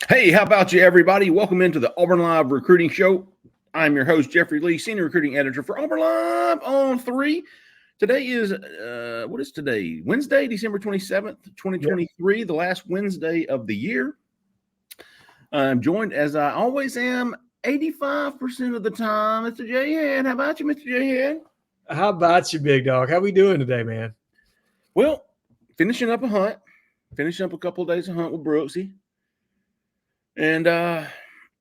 Hey, how about you, everybody? Welcome into the Auburn Live Recruiting Show. I'm your host, Jeffrey Lee, Senior Recruiting Editor for Auburn Live on 3. Today is, what is today? Wednesday, December 27th, 2023, the last Wednesday of the year. I'm joined, as I always am, 85% of the time, Mr. Jhead. How about you, Mr. Jhead? How about you, big dog? How we doing today, man? Well, finishing up a hunt. Finishing up a couple of days of hunt with Brooksy. And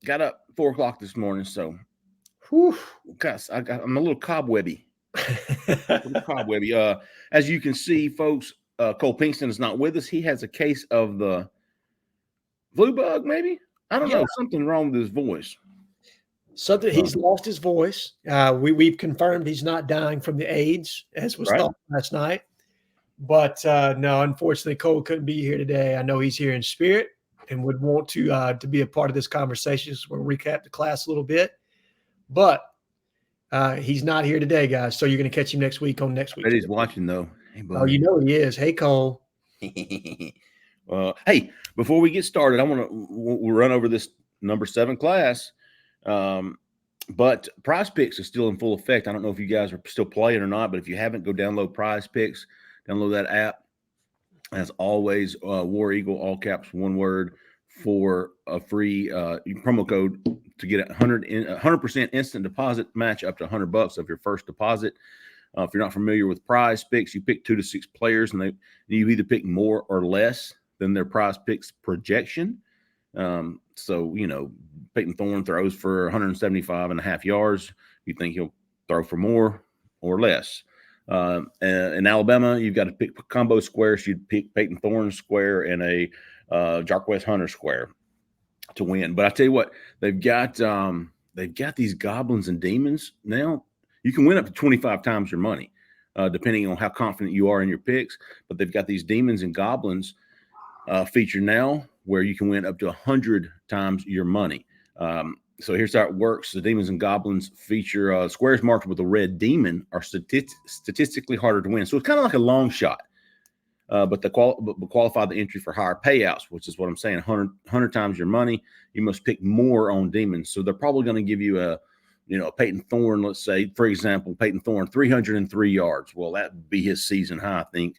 got up 4 o'clock this morning, so I'm a little cobwebby. As you can see, folks, Cole Pinkston is not with us. He has a case of the flu bug, maybe? I don't know. Something wrong with his voice. He's lost his voice. We've confirmed he's not dying from the AIDS, as was thought last night. But no, unfortunately, Cole couldn't be here today. I know he's here in spirit and would want to be a part of this conversation. So we'll recap the class a little bit. But he's not here today, guys. So you're going to catch him next week on next week. But he's watching, though. Hey, you know he is. Hey, Cole. Hey, before we get started, we'll run over this number 7 class. But Prize Picks is still in full effect. I don't know if you guys are still playing or not, but if you haven't, go download Prize Picks. Download that app. As always, War Eagle, all caps, one word, for a free promo code to get a 100% instant deposit match up to $100 of your first deposit. If you're not familiar with Prize Picks, you pick 2 to 6 players, and you either pick more or less than their Prize Picks projection. So, Peyton Thorne throws for 175.5 yards. You think he'll throw for more or less. In Alabama, you've got to pick combo squares. You'd pick Peyton Thorne square and a Jarquez Hunter square to win. But I tell you what, they've got these goblins and demons now. You can win up to 25 times your money, depending on how confident you are in your picks. But they've got these demons and goblins feature now where you can win up to 100 times your money. So here's how it works. The demons and goblins feature squares marked with a red demon are statistically harder to win. So it's kind of like a long shot, but qualify the entry for higher payouts, which is what I'm saying. 100 times your money. You must pick more on demons. So they're probably going to give you a Peyton Thorne, let's say, for example, Peyton Thorne, 303 yards. Well, that would be his season high, I think.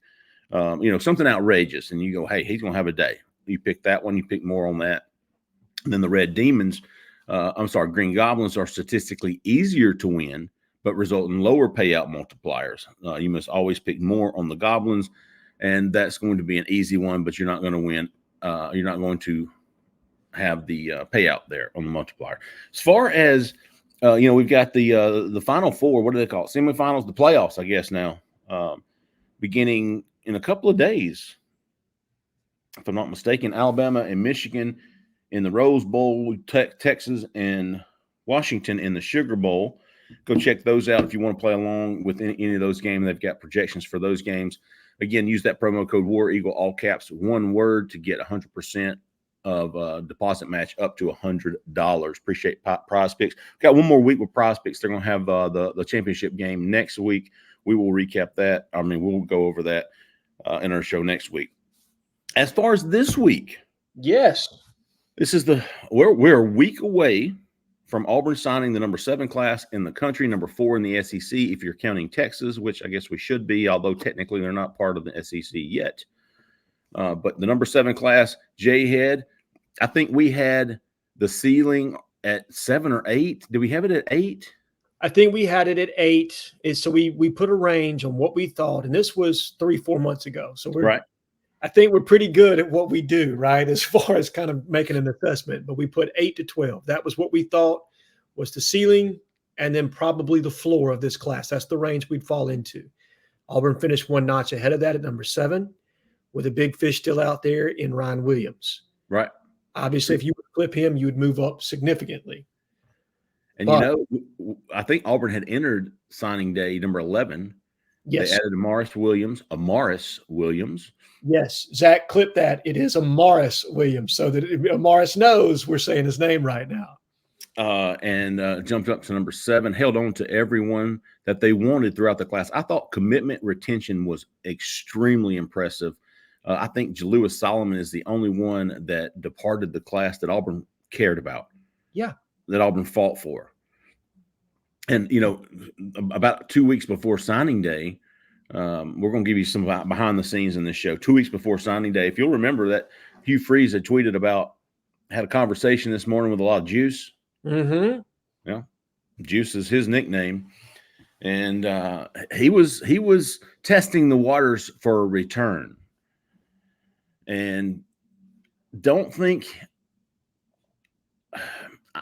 Something outrageous. And you go, hey, he's going to have a day. You pick that one. You pick more on that. And then the red demons, green goblins are statistically easier to win, but result in lower payout multipliers. You must always pick more on the goblins, and that's going to be an easy one, but you're not going to win. You're not going to have the payout there on the multiplier. As far as, we've got the Final Four. What do they call it? Semifinals, the playoffs, I guess now, beginning in a couple of days. If I'm not mistaken, Alabama and Michigan in the Rose Bowl, Texas and Washington in the Sugar Bowl. Go check those out if you want to play along with any of those games. They've got projections for those games. Again, use that promo code War Eagle, all caps, one word, to get 100% of deposit match up to $100. Appreciate Prize Picks. Got one more week with Prize Picks. They're going to have the championship game next week. We will recap that. We'll go over that in our show next week. As far as this week, yes. This is we're a week away from Auburn signing the number 7 class in the country, number 4 in the SEC, if you're counting Texas, which I guess we should be, although technically they're not part of the SEC yet. But the number 7 class, Jhead, I think we had the ceiling at 7 or 8. Did we have it at 8? I think we had it at 8. So we put a range on what we thought, and this was 3-4 months ago. So I think we're pretty good at what we do, right, as far as kind of making an assessment. But we put 8 to 12. That was what we thought was the ceiling and then probably the floor of this class. That's the range we'd fall into. Auburn finished one notch ahead of that at number 7 with a big fish still out there in Ryan Williams. Right. Obviously, if you would flip him, you would move up significantly. And, I think Auburn had entered signing day number 11. Yes. They added Amaris Williams. Yes. Zach, clip that. It is Amaris Williams, so that Amaris knows we're saying his name right now. And jumped up to number 7, held on to everyone that they wanted throughout the class. I thought commitment retention was extremely impressive. I think Jalewis Solomon is the only one that departed the class that Auburn cared about. Yeah. That Auburn fought for. And, about 2 weeks before signing day, we're going to give you some behind the scenes in this show. 2 weeks before signing day, if you'll remember that Hugh Freeze had tweeted had a conversation this morning with a lot of Juice. Mm-hmm. Yeah. Juice is his nickname. And he was testing the waters for a return. And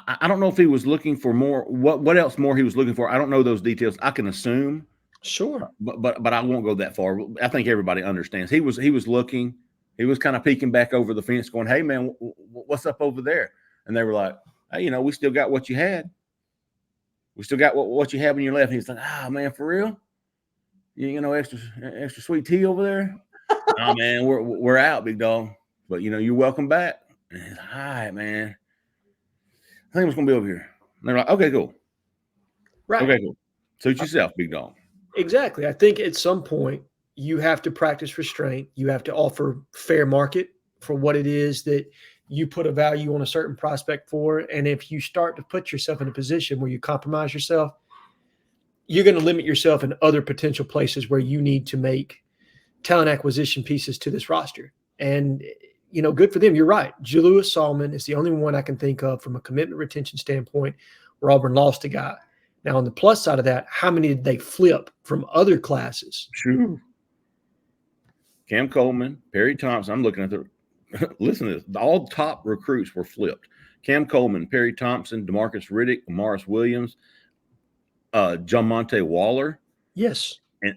I don't know if he was looking for more. What else more he was looking for? I don't know those details. I can assume. Sure. But I won't go that far. I think everybody understands. He was looking. He was kind of peeking back over the fence going, "Hey, man, what's up over there?" And they were like, "Hey, we still got what you had. We still got what you have in your left." And he's like, "Ah, man, for real? Extra sweet tea over there?" "Oh, man, we're out, big dog. But, you're welcome back." And he's like, "All right, man. I think it's going to be over here." And they're like, "Okay, cool. Right. Okay, cool. Suit yourself, big dog." Exactly. I think at some point you have to practice restraint. You have to offer fair market for what it is that you put a value on a certain prospect for. And if you start to put yourself in a position where you compromise yourself, you're going to limit yourself in other potential places where you need to make talent acquisition pieces to this roster. And, good for them. You're right. Jalewis Solomon is the only one I can think of from a commitment retention standpoint where Auburn lost a guy. Now, on the plus side of that, how many did they flip from other classes? True. Cam Coleman, Perry Thompson. I'm looking at listen to this. All top recruits were flipped. Cam Coleman, Perry Thompson, DeMarcus Riddick, Morris Williams, John Monte Waller. Yes. And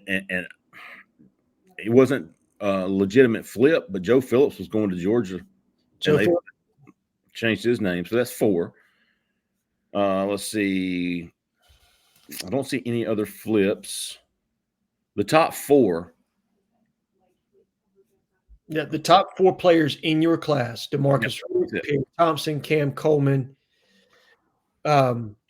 it wasn't a legitimate flip, but Joe Phillips was going to Georgia. Joe Phillips changed his name. So that's 4. Let's see. I don't see any other flips. The top 4. Yeah, the top 4 players in your class: DeMarcus Perry Thompson, Cam Coleman,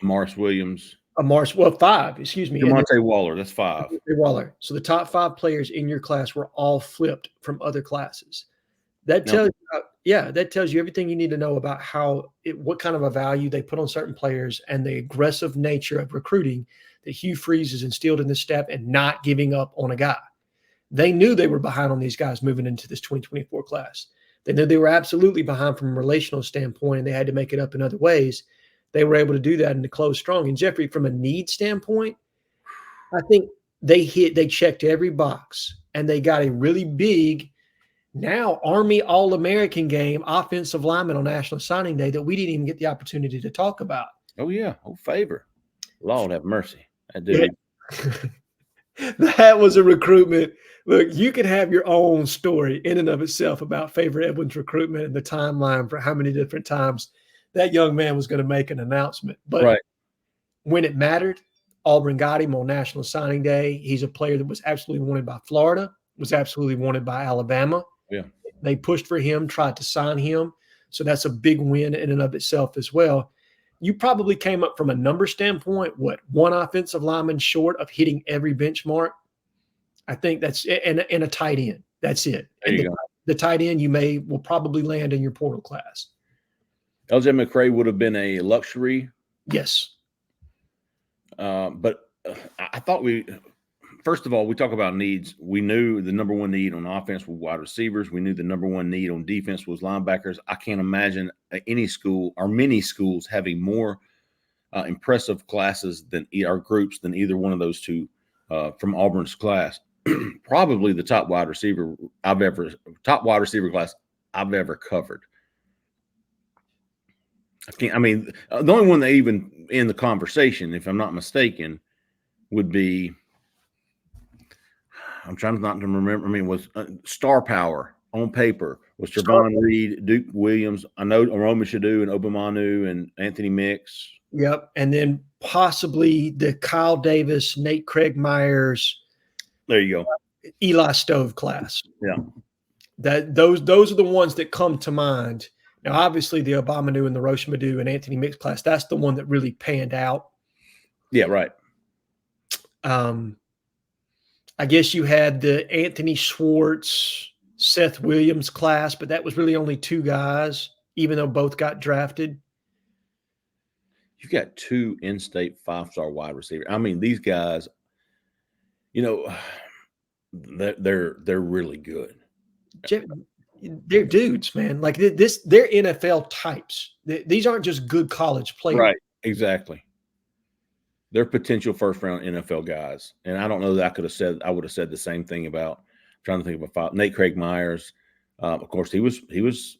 Morris Williams, 5. Excuse me, Monte Waller. That's 5. Waller. So the top 5 players in your class were all flipped from other classes. That tells that tells you everything you need to know about what kind of a value they put on certain players and the aggressive nature of recruiting that Hugh Freeze has instilled in this staff and not giving up on a guy. They knew they were behind on these guys moving into this 2024 class. They knew they were absolutely behind from a relational standpoint, and they had to make it up in other ways. They were able to do that and to close strong. And Jeffrey, from a need standpoint, I think they checked every box, and they got a really big, now Army All-American game offensive lineman on National Signing Day that we didn't even get the opportunity to talk about. Oh, yeah. Oh, favor. Lord have mercy. I do. Yeah. That was a recruitment. Look, you could have your own story in and of itself about Favor Edwin's recruitment and the timeline for how many different times that young man was going to make an announcement. But when it mattered, Auburn got him on National Signing Day. He's a player that was absolutely wanted by Florida, was absolutely wanted by Alabama. Yeah. They pushed for him, tried to sign him. So that's a big win in and of itself as well. You probably came up from a number standpoint, one offensive lineman short of hitting every benchmark. I think that's and a tight end. That's it. There you go. The tight end will probably land in your portal class. LJ McCray would have been a luxury. Yes. But I thought first of all, we talk about needs. We knew the number one need on offense was wide receivers. We knew the number one need on defense was linebackers. I can't imagine any school or many schools having more impressive classes than our groups than either one of those two from Auburn's class. Probably the top wide receiver class I've ever covered. The only one that even in the conversation, if I'm not mistaken, would be, I'm trying not to remember. Was star power on paper was Trevon Reed, Duke Williams. I know Aroma Shadu and Obamanu and Anthony Mix. Yep. And then possibly the Kyle Davis, Nate Craig Myers. There you go. Eli Stove class. Yeah. Those are the ones that come to mind. Now, obviously, the Obamanu and the Roshmadu and Anthony Mix class, that's the one that really panned out. Yeah, right. I guess you had the Anthony Schwartz, Seth Williams class, but that was really only 2 guys, even though both got drafted. You've got 2 in-state 5-star wide receivers. I mean, these guys, you know, they're really good. They're dudes, man. Like they're NFL types. These aren't just good college players. Right, exactly. They're potential first-round NFL guys. And I don't know that I would have said the same thing about, I'm trying to think of Nate Craig Myers. Of course, he was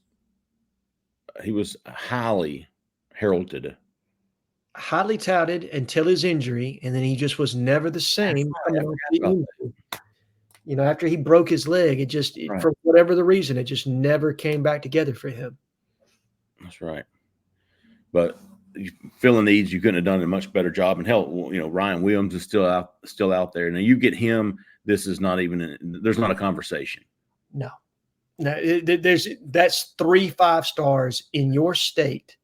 highly heralded, highly touted until his injury, and then he just was never the same. You know, after he broke his leg, for whatever the reason, it just never came back together for him. That's right. But filling needs, you couldn't have done a much better job. And hell, you know, Ryan Williams is still out there. Now you get him. This is not even. There's not a conversation. No. That's 3 5-stars in your state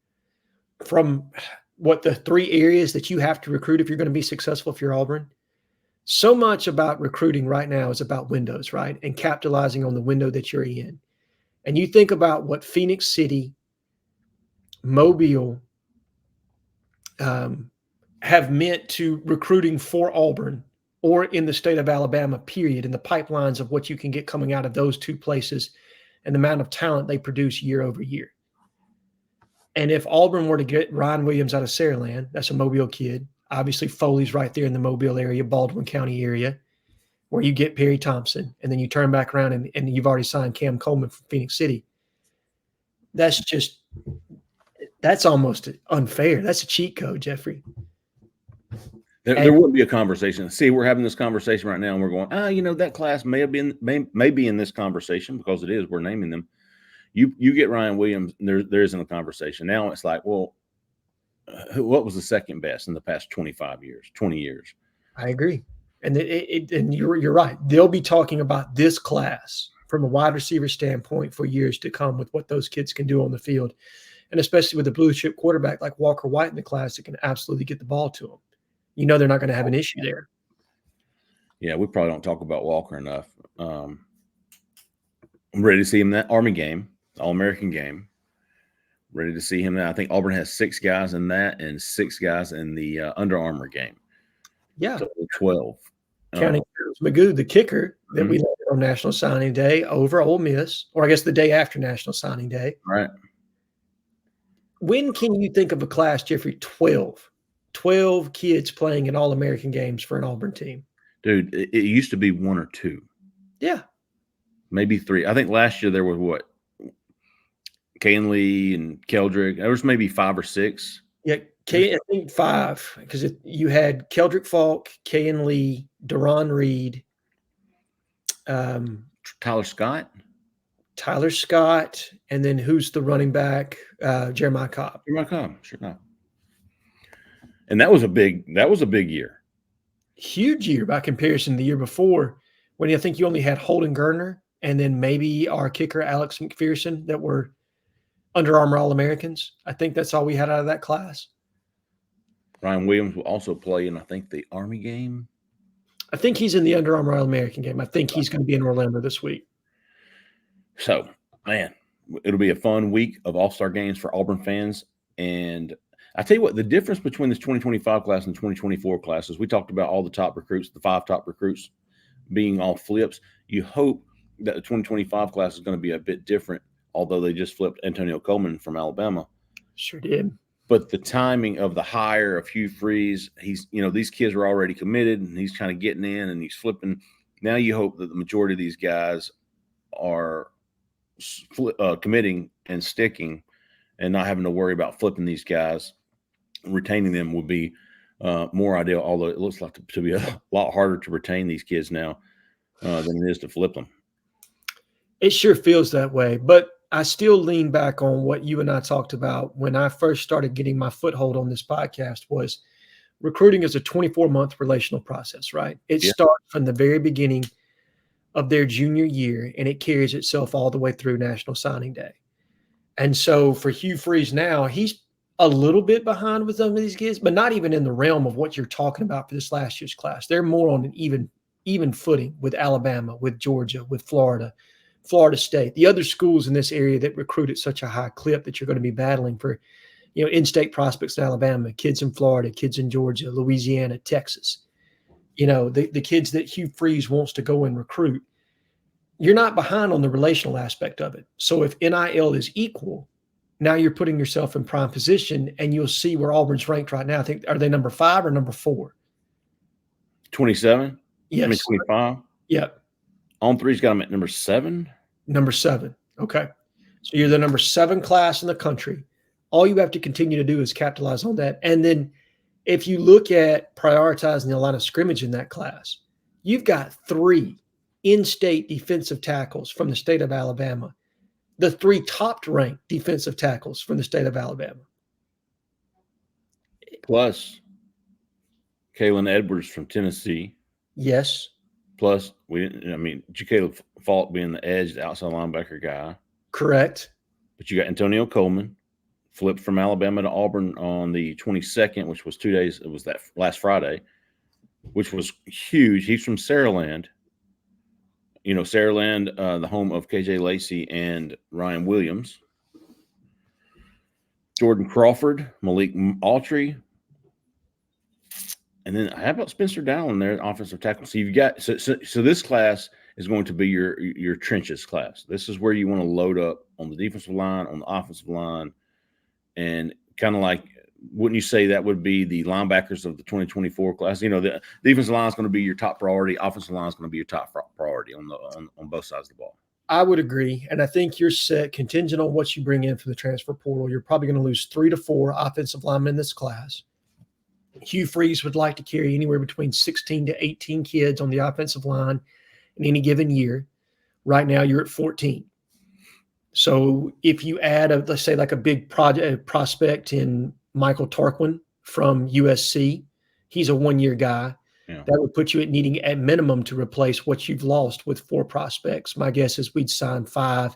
from what the 3 areas that you have to recruit if you're going to be successful if you're Auburn. So much about recruiting right now is about windows, right? And capitalizing on the window that you're in. And you think about what Phoenix City, Mobile have meant to recruiting for Auburn or in the state of Alabama, period, and the pipelines of what you can get coming out of those 2 places and the amount of talent they produce year over year. And if Auburn were to get Ryan Williams out of Saraland, that's a Mobile kid. Obviously, Foley's right there in the Mobile area, Baldwin County area, where you get Perry Thompson, and then you turn back around and you've already signed Cam Coleman from Phoenix City. That's almost unfair. That's a cheat code, Jeffrey. There wouldn't be a conversation. See, we're having this conversation right now, and we're going, you know, that class may be in this conversation because it is. We're naming them. You get Ryan Williams, and there isn't a conversation. Now it's like, well, what was the second best in the past 20 years? I agree. And and you're right. They'll be talking about this class from a wide receiver standpoint for years to come with what those kids can do on the field. And especially with a blue chip quarterback like Walker White in the class that can absolutely get the ball to them. You know, they're not going to have an issue there. Yeah, we probably don't talk about Walker enough. I'm ready to see him in that Army game, the All-American game. Ready to see him now. I think Auburn has 6 guys in that and 6 guys in the Under Armour game. Yeah. So 12. Counting Magoo, the kicker that we landed on National Signing Day over Ole Miss, or I guess the day after National Signing Day. Right. When can you think of a class, Jeffrey? 12 kids playing in All-American games for an Auburn team. Dude, it used to be 1 or 2. Yeah. Maybe 3. I think last year there was what? Kayin Lee and Keldrick. There was maybe 5 or 6. Yeah, I think 5 because you had Keldrick Falk, Kayin Lee, Deron Reed, Tyler Scott, and then who's the running back? Jeremiah Cobb. Sure enough. And that was a big year. Huge year by comparison to the year before, when I think you only had Holden Gardner and then maybe our kicker Alex McPherson that were Under Armour All-Americans. I think that's all we had out of that class. Ryan Williams will also play in, I think, the Army game. I think he's in the Under Armour All-American game. I think he's going to be in Orlando this week. So, man, it'll be a fun week of all-star games for Auburn fans. And I tell you what, the difference between this 2025 class and 2024 classes, we talked about all the top recruits, the 5 top recruits being all flips. You hope that the 2025 class is going to be a bit different, although they just flipped Antonio Coleman from Alabama. Sure did. But the timing of the hire of Hugh Freeze, these kids were already committed, and he's kind of getting in and he's flipping. Now you hope that the majority of these guys are committing and sticking and not having to worry about flipping these guys. Retaining them would be more ideal, although it looks like to be a lot harder to retain these kids now than it is to flip them. It sure feels that way, but I still lean back on what you and I talked about when I first started getting my foothold on this podcast was recruiting is a 24-month relational process, right? It starts from the very beginning of their junior year, and it carries itself all the way through National Signing Day. And so for Hugh Freeze now, he's a little bit behind with some of these kids, but not even in the realm of what you're talking about for this last year's class. They're more on an even footing with Alabama, with Georgia, with Florida, Florida State, the other schools in this area that recruit at such a high clip that you're going to be battling for, in-state prospects in Alabama, kids in Florida, kids in Georgia, Louisiana, Texas, the kids that Hugh Freeze wants to go and recruit. You're not behind on the relational aspect of it. So if NIL is equal, now you're putting yourself in prime position, and you'll see where Auburn's ranked right now. I think, are they number 5 or number 4? 27? Yes. I mean, 25? Yep. On3's got them at number 7? Number 7. Okay. So you're the number 7 class in the country. All you have to continue to do is capitalize on that. And then if you look at prioritizing the line of scrimmage in that class, you've got 3 in-state defensive tackles from the state of Alabama, the 3 top-ranked defensive tackles from the state of Alabama. Plus Kalen Edwards from Tennessee. Yes. Plus, Jacaleb Falk being the edge, the outside linebacker guy. Correct. But you got Antonio Coleman, flipped from Alabama to Auburn on the 22nd, which was 2 days. It was that last Friday, which was huge. He's from Saraland. Saraland, the home of KJ Lacey and Ryan Williams. Jordan Crawford, Malik Autry. And then how about Spencer Dowling there, offensive tackle? So you've got so this class is going to be your trenches class. This is where you want to load up on the defensive line, on the offensive line, and kind of like, wouldn't you say that would be the linebackers of the 2024 class? The defensive line is going to be your top priority. Offensive line is going to be your top priority on both sides of the ball. I would agree, and I think you're set contingent on what you bring in from the transfer portal. You're probably going to lose 3 to 4 offensive linemen in this class. Hugh Freeze would like to carry anywhere between 16 to 18 kids on the offensive line in any given year. Right now, you're at 14. So if you add, let's say, like a big prospect in Michael Tarquin from USC, he's a 1-year guy. Yeah. That would put you at needing at minimum to replace what you've lost with 4 prospects. My guess is we'd sign 5.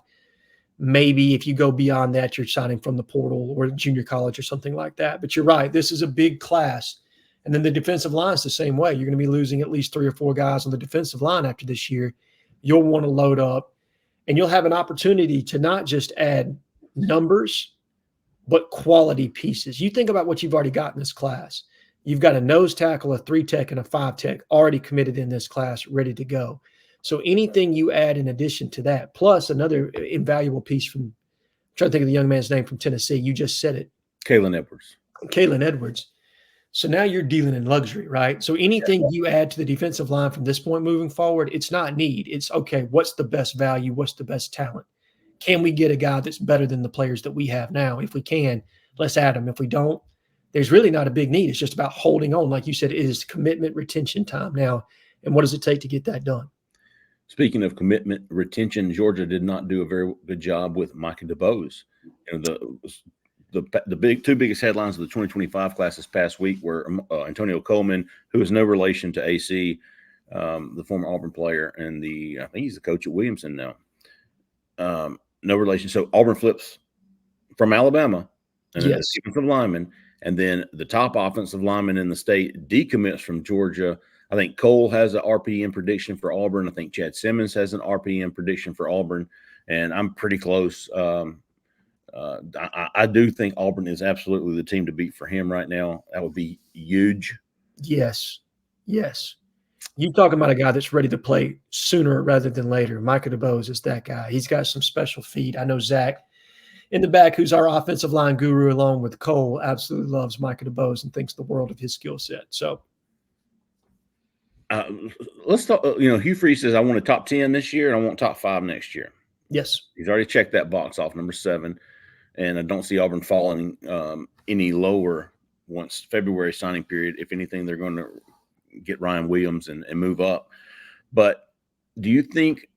Maybe if you go beyond that, you're signing from the portal or junior college or something like that. But you're right. This is a big class. And then the defensive line is the same way. You're going to be losing at least 3 or 4 guys on the defensive line after this year. You'll want to load up, and you'll have an opportunity to not just add numbers, but quality pieces. You think about what you've already got in this class. You've got a nose tackle, a 3-tech, and a 5-tech already committed in this class, ready to go. So anything you add in addition to that, plus another invaluable piece from, I'm trying to think of the young man's name from Tennessee. You just said it. Kalen Edwards. So now you're dealing in luxury, right? So anything you add to the defensive line from this point moving forward, it's not need. It's, okay, what's the best value? What's the best talent? Can we get a guy that's better than the players that we have now? If we can, let's add him. If we don't, there's really not a big need. It's just about holding on. Like you said, it is commitment retention time now. And what does it take to get that done? Speaking of commitment retention, Georgia did not do a very good job with Micah DeBose. The big 2 biggest headlines of the 2025 class this past week were Antonio Coleman, who is no relation to AC, the former Auburn player, and I think he's the coach at Williamson now. No relation. So Auburn flips from Alabama and the defensive lineman, and then the top offensive lineman in the state decommits from Georgia. I think Cole has an RPM prediction for Auburn. I think Chad Simmons has an RPM prediction for Auburn, and I'm pretty close. I do think Auburn is absolutely the team to beat for him right now. That would be huge. Yes. You talking about a guy that's ready to play sooner rather than later. Micah DeBose is that guy. He's got some special feet. I know Zach in the back, who's our offensive line guru, along with Cole, absolutely loves Micah DeBose and thinks the world of his skill set. So let's talk. Hugh Freeze says, I want a top 10 this year and I want top 5 next year. Yes. He's already checked that box off, number 7. And I don't see Auburn falling any lower once February signing period. If anything, they're going to get Ryan Williams and move up. But do you think,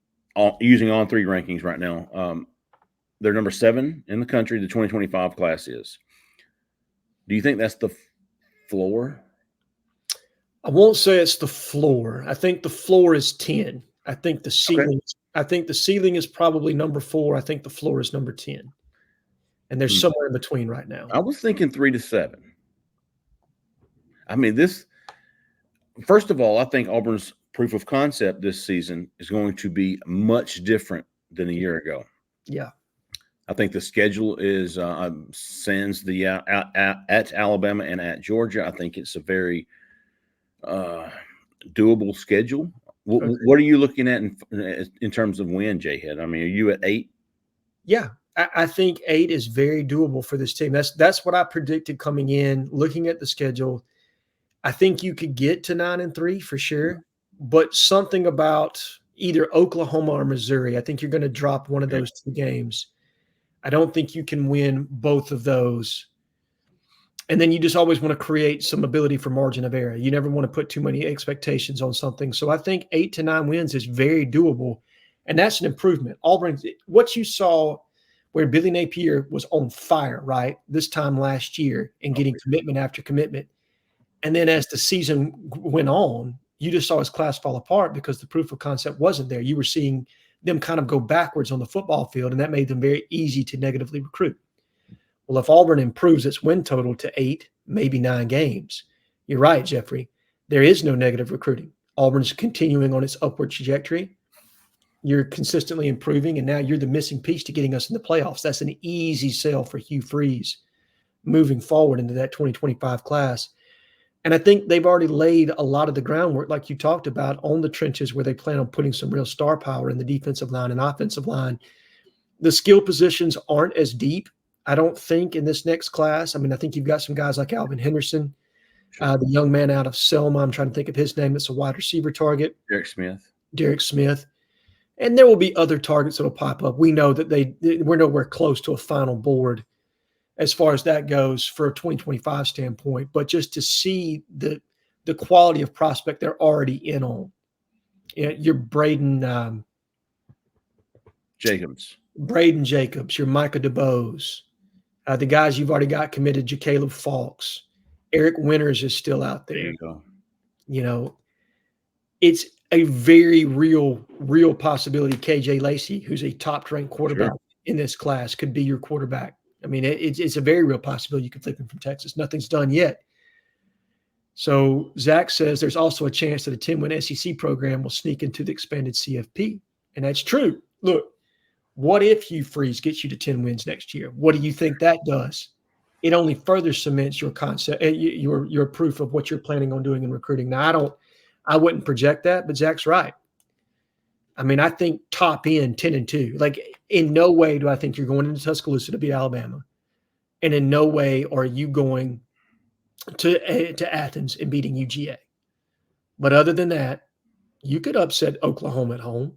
using On3 rankings right now, they're number 7 in the country, the 2025 class is. Do you think that's the floor? I won't say it's the floor. I think the floor is 10. I think the ceiling. Okay. I think the ceiling is probably number 4. I think the floor is number 10. And there's somewhere in between right now. I was thinking 3 to 7. I mean, first of all, I think Auburn's proof of concept this season is going to be much different than a year ago. Yeah. I think the schedule is sends the at Alabama and at Georgia. I think it's a very doable schedule. What are you looking at in terms of win, Jhead? I mean, are you at 8? Yeah, I think 8 is very doable for this team. That's what I predicted coming in. Looking at the schedule, I think you could get to 9-3 for sure. But something about either Oklahoma or Missouri, I think you're going to drop one of those 2 games. I don't think you can win both of those. And then you just always want to create some ability for margin of error. You never want to put too many expectations on something. So I think 8 to 9 wins is very doable. And that's an improvement. Auburn, what you saw where Billy Napier was on fire, right, this time last year and getting commitment after commitment. And then as the season went on, you just saw his class fall apart because the proof of concept wasn't there. You were seeing them kind of go backwards on the football field, and that made them very easy to negatively recruit. Well, if Auburn improves its win total to 8, maybe 9 games, you're right, Jeffrey. There is no negative recruiting. Auburn's continuing on its upward trajectory. You're consistently improving, and now you're the missing piece to getting us in the playoffs. That's an easy sell for Hugh Freeze moving forward into that 2025 class. And I think they've already laid a lot of the groundwork, like you talked about, on the trenches where they plan on putting some real star power in the defensive line and offensive line. The skill positions aren't as deep, I don't think, in this next class. I mean, I think you've got some guys like Alvin Henderson, the young man out of Selma. I'm trying to think of his name. It's a wide receiver target. Derek Smith. And there will be other targets that will pop up. We know that we're nowhere close to a final board as far as that goes for a 2025 standpoint. But just to see the quality of prospect they're already in on. You're Braden Jacobs, your Micah DeBose, the guys you've already got committed, Jacaleb Falks, Eric Winters is still out there. There you go. You know, it's a very real possibility. KJ Lacey, who's a top-ranked quarterback in this class, could be your quarterback. I mean, it's a very real possibility you could flip him from Texas. Nothing's done yet. So Zach says there's also a chance that a 10-win SEC program will sneak into the expanded CFP. And that's true. Look, what if Hugh Freeze gets you to 10 wins next year? What do you think that does? It only further cements your concept, your proof of what you're planning on doing in recruiting. Now, I wouldn't project that, but Zach's right. I mean, I think top end 10-2. Like, in no way do I think you're going into Tuscaloosa to beat Alabama, and in no way are you going to Athens and beating UGA. But other than that, you could upset Oklahoma at home.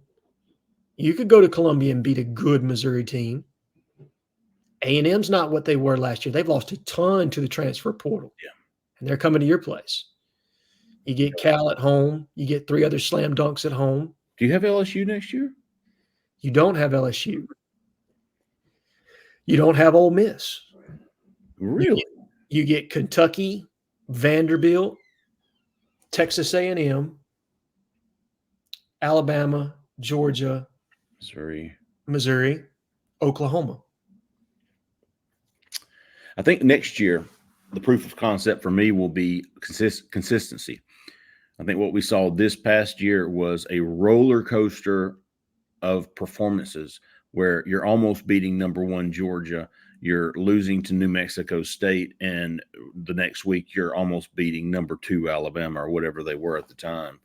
You could go to Columbia and beat a good Missouri team. A&M's not what they were last year. They've lost a ton to the transfer portal. Yeah. And they're coming to your place. You get Cal at home. You get 3 other slam dunks at home. Do you have LSU next year? You don't have LSU. You don't have Ole Miss. Really? You get Kentucky, Vanderbilt, Texas A&M, Alabama, Georgia, Missouri, Oklahoma. I think next year, the proof of concept for me will be consistency. I think what we saw this past year was a roller coaster of performances where you're almost beating number 1 Georgia, you're losing to New Mexico State, and the next week you're almost beating number 2 Alabama or whatever they were at the time.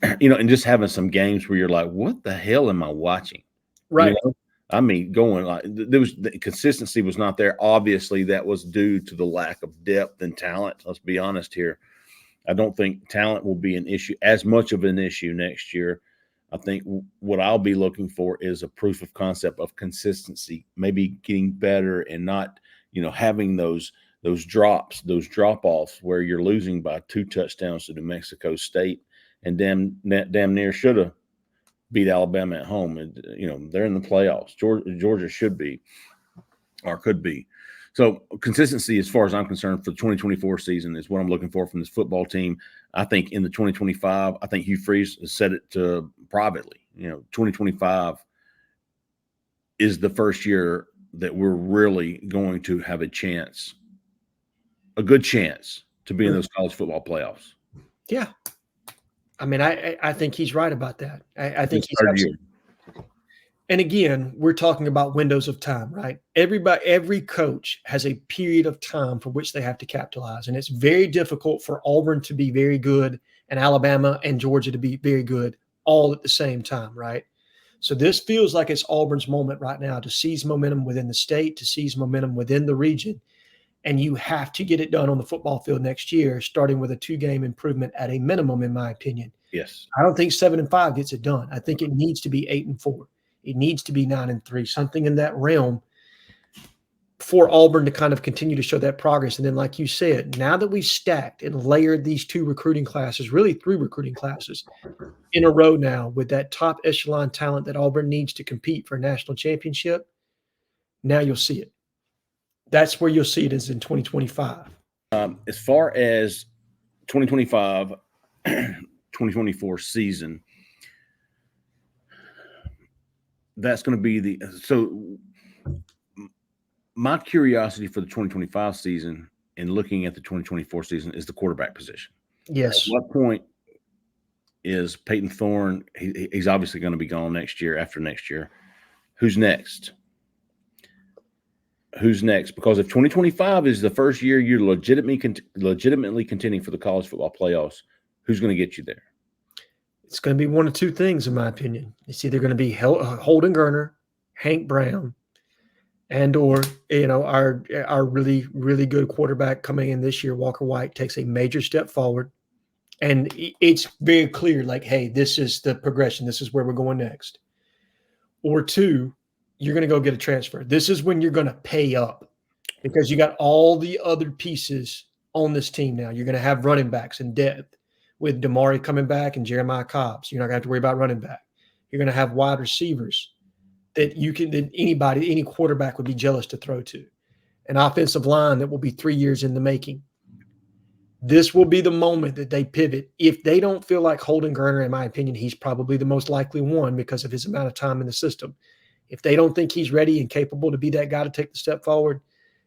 And just having some games where you're like, what the hell am I watching? Right. You know? I mean, going like the consistency was not there. Obviously, that was due to the lack of depth and talent. Let's be honest here. I don't think talent will be an issue, as much of an issue next year. I think what I'll be looking for is a proof of concept of consistency, maybe getting better and not, having those drop-offs where you're losing by 2 touchdowns to New Mexico State and damn near should have beat Alabama at home. And, they're in the playoffs. Georgia should be or could be. So consistency, as far as I'm concerned, for the 2024 season is what I'm looking for from this football team. I think in the 2025, I think Hugh Freeze has said it privately. 2025 is the first year that we're really going to have a good chance to be in those college football playoffs. Yeah. I mean, I think he's right about that. I think he's And again, we're talking about windows of time, right? Every coach has a period of time for which they have to capitalize. And it's very difficult for Auburn to be very good and Alabama and Georgia to be very good all at the same time, right? So this feels like it's Auburn's moment right now to seize momentum within the state, to seize momentum within the region. And you have to get it done on the football field next year, starting with a 2-game improvement at a minimum, in my opinion. Yes. I don't think 7-5 gets it done. I think it needs to be 8-4. It needs to be 9-3, something in that realm for Auburn to kind of continue to show that progress. And then, like you said, now that we've stacked and layered these 2 recruiting classes, really 3 recruiting classes in a row now with that top echelon talent that Auburn needs to compete for a national championship, now you'll see it. That's where you'll see it is in 2025. As far as 2025, 2024 season, that's going to be so my curiosity for the 2025 season and looking at the 2024 season is the quarterback position. Yes. At what point is Peyton Thorne? He's obviously going to be gone next year, after next year. Who's next? Who's next? Because if 2025 is the first year you're legitimately contending for the college football playoffs, who's going to get you there? It's going to be one of 2 things, in my opinion. It's either going to be Holden Geriner, Hank Brown, and or our really, really good quarterback coming in this year, Walker White, takes a major step forward. And it's very clear, like, hey, this is the progression. This is where we're going next. Or 2, you're going to go get a transfer. This is when you're going to pay up because you got all the other pieces on this team now. You're going to have running backs in depth with Damari coming back and Jeremiah Cobbs. You're not going to have to worry about running back. You're going to have wide receivers that any quarterback would be jealous to throw to. An offensive line that will be 3 years in the making. This will be the moment that they pivot. If they don't feel like Holden Geriner, in my opinion, he's probably the most likely one because of his amount of time in the system. If they don't think he's ready and capable to be that guy to take the step forward,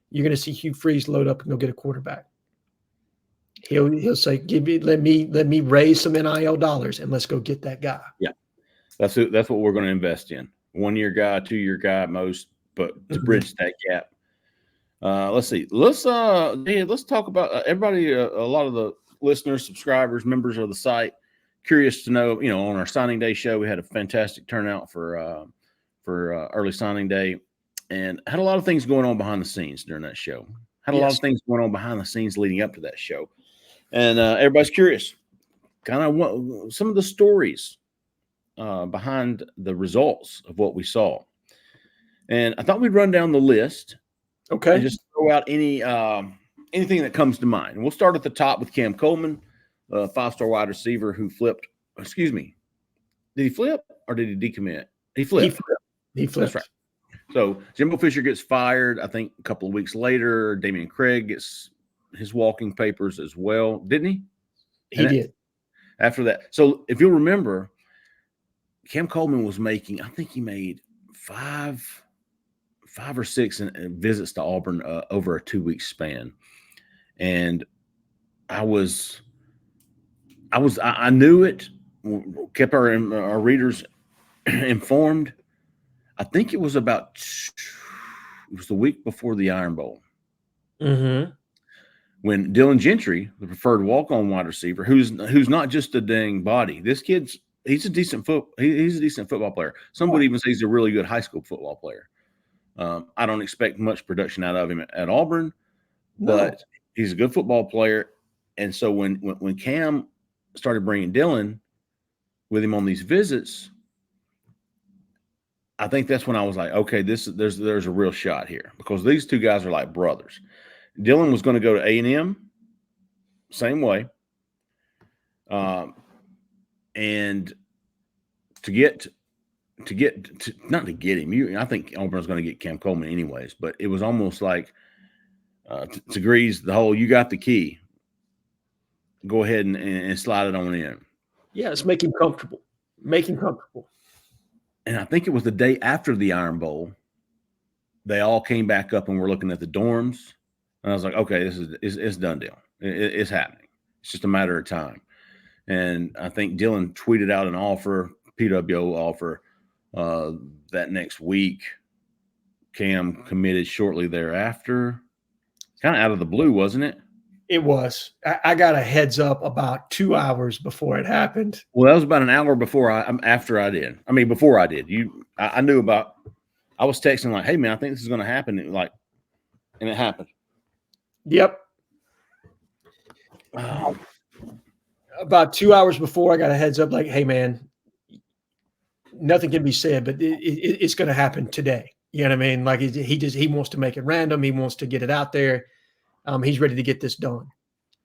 you're going to see Hugh Freeze load up and go get a quarterback. He'll say, let me raise some NIL dollars and let's go get that guy. Yeah, that's what we're going to invest in. 1-year guy, 2-year guy at most, but to bridge that gap. Let's see. Let's talk about everybody. A lot of the listeners, subscribers, members of the site, curious to know. On our signing day show, we had a fantastic turnout for early signing day, and had a lot of things going on behind the scenes during that show. Had a lot of things going on behind the scenes leading up to that show, and everybody's curious, kind of what some of the stories behind the results of what we saw. And I thought we'd run down the list. Okay. And just throw out anything that comes to mind. And we'll start at the top with Cam Coleman, a 5-star wide receiver who flipped. Excuse me. Did he flip or did he decommit? He flipped. He flipped. That's right. So Jimbo Fisher gets fired. I think a couple of weeks later, Damian Craig gets his walking papers as well. Didn't he? He did. After that. So if you'll remember, Cam Coleman was making, I think he made 5 or 6 visits to Auburn over a 2-week span. And I knew it, kept our readers informed. I think it was the week before the Iron Bowl. Mm-hmm. When Dylan Gentry, the preferred walk-on wide receiver, who's not just a dang body. This kid's he's a decent football player. Some would even say he's a really good high school football player. I don't expect much production out of him at Auburn, but he's a good football player. And so when Cam started bringing Dylan with him on these visits, I think that's when I was like, okay, there's a real shot here because these 2 guys are like brothers. Dylan was going to go to A&M, same way, and not to get him. I think Auburn's going to get Cam Coleman anyways, but it was almost like to Grease the whole, you got the key. Go ahead and slide it on in. Yeah, it's make him comfortable. And I think it was the day after the Iron Bowl, they all came back up and were looking at the dorms. And I was like, okay, it's done deal. It's happening. It's just a matter of time. And I think Dylan tweeted out an offer, PWO offer, That next week, Cam committed shortly thereafter. Kind of out of the blue, wasn't it? It was. I got a heads up about 2 hours before it happened. Well, that was about an hour before after I did. I mean, before I did. I knew about. I was texting like, "Hey man, I think this is going to happen." And it happened. Yep. About 2 hours before, I got a heads up like, "Hey man, nothing can be said, but it's going to happen today." You know what I mean? Like he wants to make it random. He wants to get it out there. He's ready to get this done.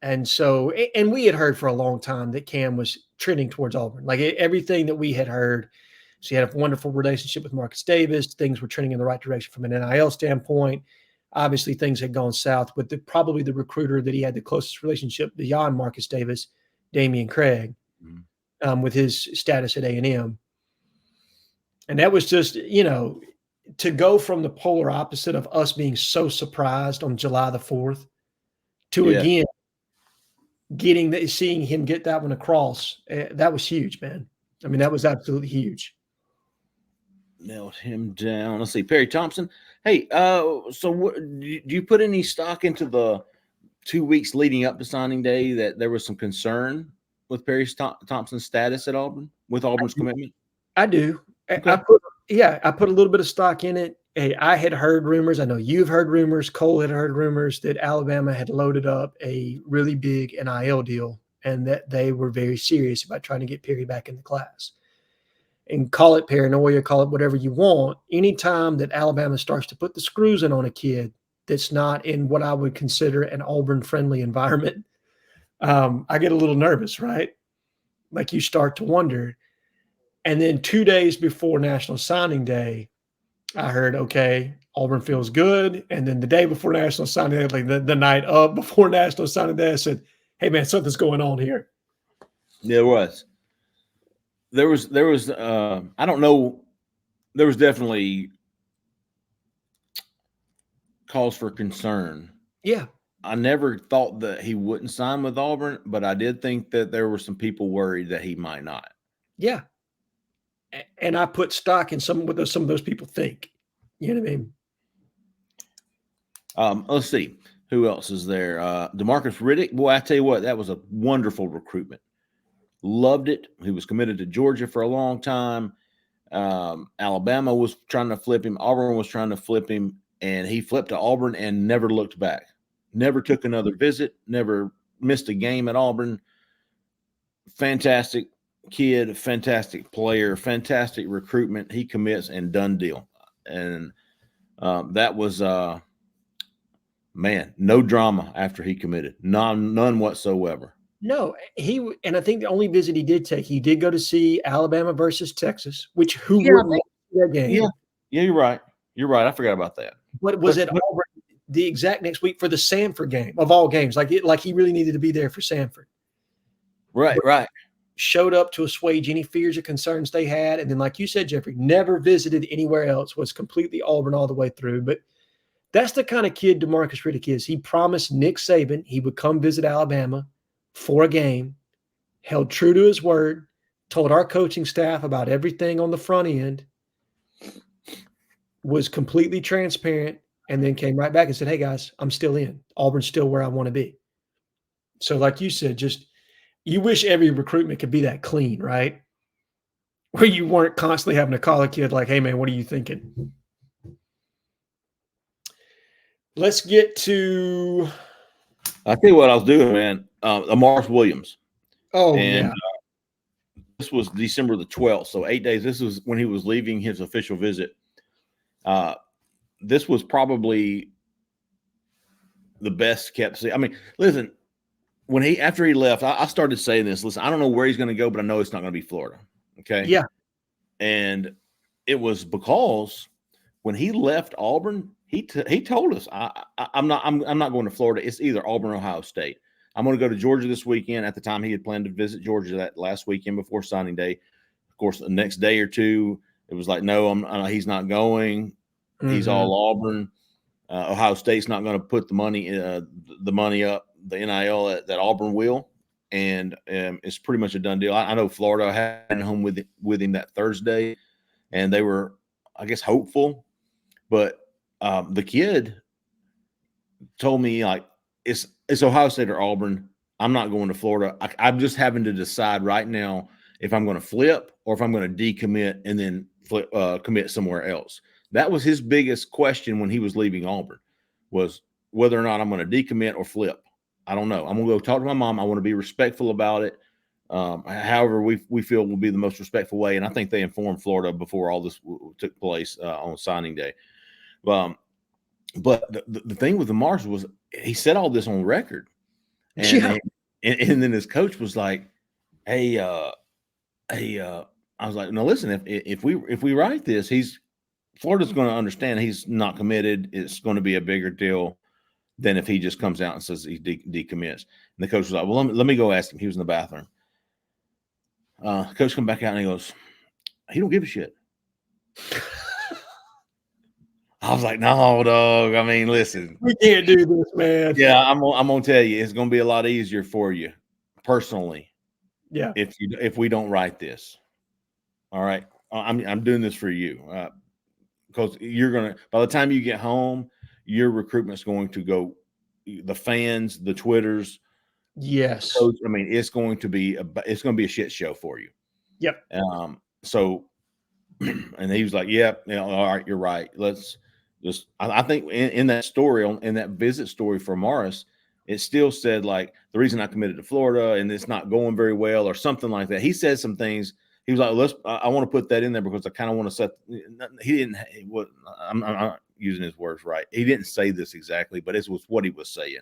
And so, and we had heard for a long time that Cam was trending towards Auburn. Like everything that we had heard, so he had a wonderful relationship with Marcus Davis. Things were trending in the right direction from an NIL standpoint. Obviously, things had gone south with probably the recruiter that he had the closest relationship beyond Marcus Davis, Damian Craig, with his status at A&M. And that was just, to go from the polar opposite of us being so surprised on July the 4th to again seeing him get that one across, that was huge, man. I mean, that was absolutely huge. Nailed him down. Let's see, Perry Thompson. Hey, so do you put any stock into the 2 weeks leading up to signing day that there was some concern with Perry Thompson's status at Auburn, with Auburn's commitment? I do. Okay. I put a little bit of stock in it. Hey, I had heard rumors. I know you've heard rumors. Cole had heard rumors that Alabama had loaded up a really big NIL deal and that they were very serious about trying to get Perry back in the class. And call it paranoia, call it whatever you want. Anytime that Alabama starts to put the screws in on a kid that's not in what I would consider an Auburn-friendly environment, I get a little nervous, right? Like you start to wonder. And then 2 days before National Signing Day, I heard, okay, Auburn feels good. And then the day before National Signing Day, like the night of before National Signing Day, I said, hey, man, something's going on here. There was. I don't know. There was definitely cause for concern. Yeah. I never thought that he wouldn't sign with Auburn, but I did think that there were some people worried that he might not. Yeah. And I put stock in some of those people think. You know what I mean? Let's see. Who else is there? DeMarcus Riddick. Boy, I tell you what, that was a wonderful recruitment. Loved it. He was committed to Georgia for a long time. Alabama was trying to flip him. Auburn was trying to flip him, and he flipped to Auburn and never looked back. Never took another visit. Never missed a game at Auburn. Fantastic kid, fantastic player, fantastic recruitment. He commits and done deal. And that was man, no drama after he committed. None whatsoever. No, and I think the only visit he did take, he did go to see Alabama versus Texas, which wouldn't make that game? Yeah, you're right. You're right. I forgot about that. But was it Auburn the exact next week for the Samford game of all games? Like he really needed to be there for Samford. Right, right. Showed up to assuage any fears or concerns they had. And then, like you said, Jeffrey, never visited anywhere else, was completely Auburn all the way through. But that's the kind of kid DeMarcus Riddick is. He promised Nick Saban he would come visit Alabama for a game, held true to his word, told our coaching staff about everything on the front end, was completely transparent, and then came right back and said, hey, guys, I'm still in. Auburn's still where I want to be. So like you said, just you wish every recruitment could be that clean, right? Where you weren't constantly having to call a kid like, hey, man, what are you thinking? Let's get to – I'll tell you what I was doing, man. Amars Williams. Oh, and, yeah. This was December the 12th, so 8 days. This was when he was leaving his official visit. This was probably the best kept. I mean, listen, after he left, I started saying this. Listen, I don't know where he's going to go, but I know it's not going to be Florida. Okay. Yeah. And it was because when he left Auburn, he told us, I'm not going to Florida. It's either Auburn or Ohio State. I'm going to go to Georgia this weekend. At the time, he had planned to visit Georgia that last weekend before signing day. Of course, the next day or two, it was like, no, he's not going. Mm-hmm. He's all Auburn. Ohio State's not going to put the money up, the NIL that Auburn will, and it's pretty much a done deal. I know Florida had home with him that Thursday, and they were, I guess, hopeful. But the kid told me, like, it's Ohio State or Auburn. I'm not going to Florida. I'm just having to decide right now if I'm going to flip or if I'm going to decommit and then commit somewhere else. That was his biggest question when he was leaving Auburn, was whether or not I'm going to decommit or flip. I don't know. I'm going to go talk to my mom. I want to be respectful about it. However, we feel will be the most respectful way. And I think they informed Florida before all this took place on signing day. But the thing with the Marshall was he said all this on record. And, and then his coach was like, hey, I was like, no, listen, if we write this, Florida's going to understand he's not committed. It's going to be a bigger deal than if he just comes out and says he decommits. And the coach was like, well, let me go ask him. He was in the bathroom. Coach come back out and he goes, he don't give a shit. I was like, no, dog. I mean, listen, we can't do this, man. Yeah, I'm gonna tell you, it's gonna be a lot easier for you personally. Yeah, if we don't write this. All right, I'm doing this for you because you're gonna, by the time you get home, your recruitment's going to go, the fans, the Twitters. Yes. Coach, I mean, it's going to be a shit show for you. Yep. So, and he was like, "Yep, all right, you're right. Let's just." I think in that story, in that visit story for Morris, it still said like the reason I committed to Florida and it's not going very well or something like that. He said some things. He was like, I want to put that in there because I kind of want to set. He didn't. I'm not using his words right. He didn't say this exactly, but it was what he was saying.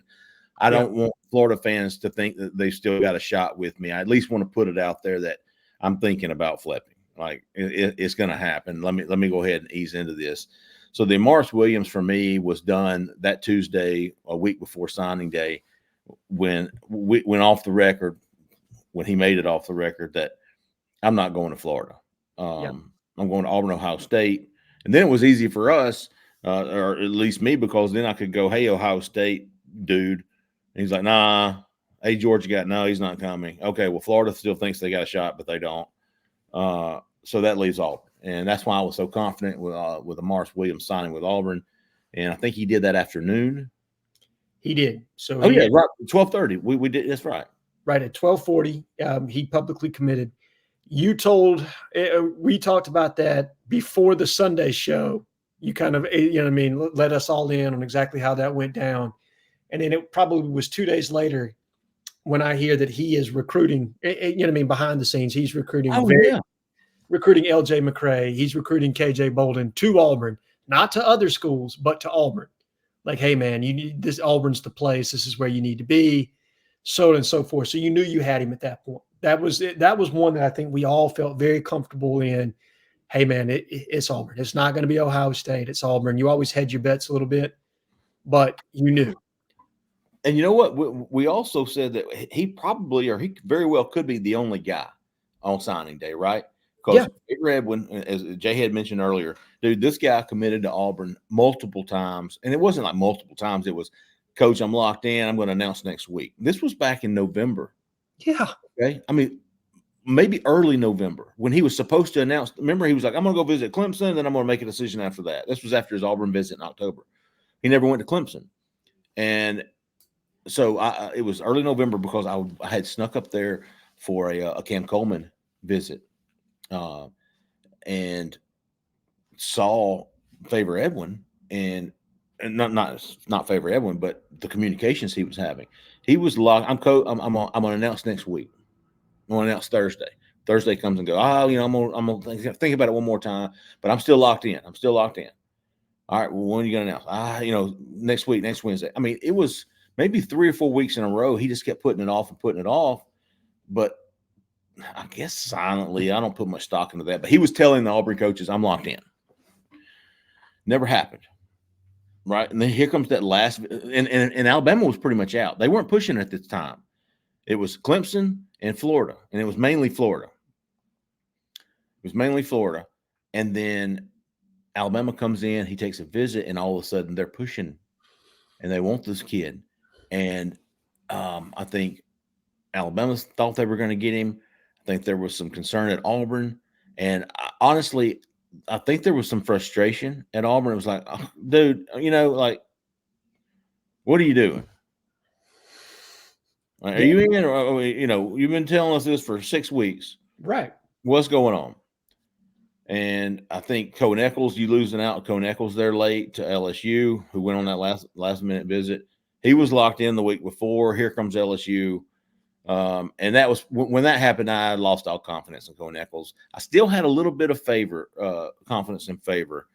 I don't want Florida fans to think that they still got a shot with me. I at least want to put it out there that I'm thinking about flipping. Like it's going to happen. Let me go ahead and ease into this. So the Morris Williams for me was done that Tuesday, a week before signing day, when we went off the record, when he made it off the record that I'm not going to Florida. I'm going to Auburn, Ohio State. And then it was easy for us, or at least me, because then I could go, hey, Ohio State, dude. And he's like, nah. Hey, Georgia got, no, he's not coming. Okay, well, Florida still thinks they got a shot, but they don't. So that leaves Auburn. And that's why I was so confident with the Morris Williams signing with Auburn. And I think he did that afternoon. He did. So right, 12:30. We did. That's right. Right at 12:40, he publicly committed. We talked about that before the Sunday show. You kind of, let us all in on exactly how that went down. And then it probably was 2 days later when I hear that he is recruiting, behind the scenes, he's recruiting, recruiting LJ McCray. He's recruiting KJ Bolden to Auburn, not to other schools, but to Auburn. Like, hey man, you need this. Auburn's the place. This is where you need to be, so on and so forth. So you knew you had him at that point. That was it. That was one that I think we all felt very comfortable in. Hey man, it's Auburn. It's not going to be Ohio State. It's Auburn. You always hedge your bets a little bit, but you knew. And you know what? We also said that he probably, or he very well could be the only guy on signing day, right? Because Edwin, as Jhead mentioned earlier, dude, this guy committed to Auburn multiple times. And it wasn't like multiple times. It was, Coach, I'm locked in. I'm going to announce next week. This was back in November. Yeah. Okay. I mean, maybe early November when he was supposed to announce. Remember, he was like, I'm going to go visit Clemson, and then I'm going to make a decision after that. This was after his Auburn visit in October. He never went to Clemson. And so it was early November because I had snuck up there for a Cam Coleman visit and saw Favor Edwin and not Favor Edwin, but the communications he was having. He was locked. I'm going to announce next week. I'm going to announce Thursday. Thursday comes and goes. I'm going to think about it one more time, but I'm still locked in. All right. Well, when are you going to announce? Next week, next Wednesday. I mean, it was maybe 3 or 4 weeks in a row. He just kept putting it off. But I guess silently, I don't put much stock into that. But he was telling the Auburn coaches, I'm locked in. Never happened. Right. And then here comes that last, and Alabama was pretty much out. They weren't pushing at this time. It was Clemson and Florida, and it was mainly Florida. And then Alabama comes in, he takes a visit, and all of a sudden they're pushing, and they want this kid. And I think Alabama thought they were going to get him. I think there was some concern at Auburn. And honestly, I think there was some frustration at Auburn. It was like, oh, dude, like, what are you doing? Are you in? Or, you've been telling us this for 6 weeks. Right. What's going on? And I think Cohen Eccles, you losing out. Cohen Eccles there late to LSU, who went on that last minute visit. He was locked in the week before. Here comes LSU. And that was when that happened. I lost all confidence in Cohen Eccles. I still had a little bit of confidence in favor.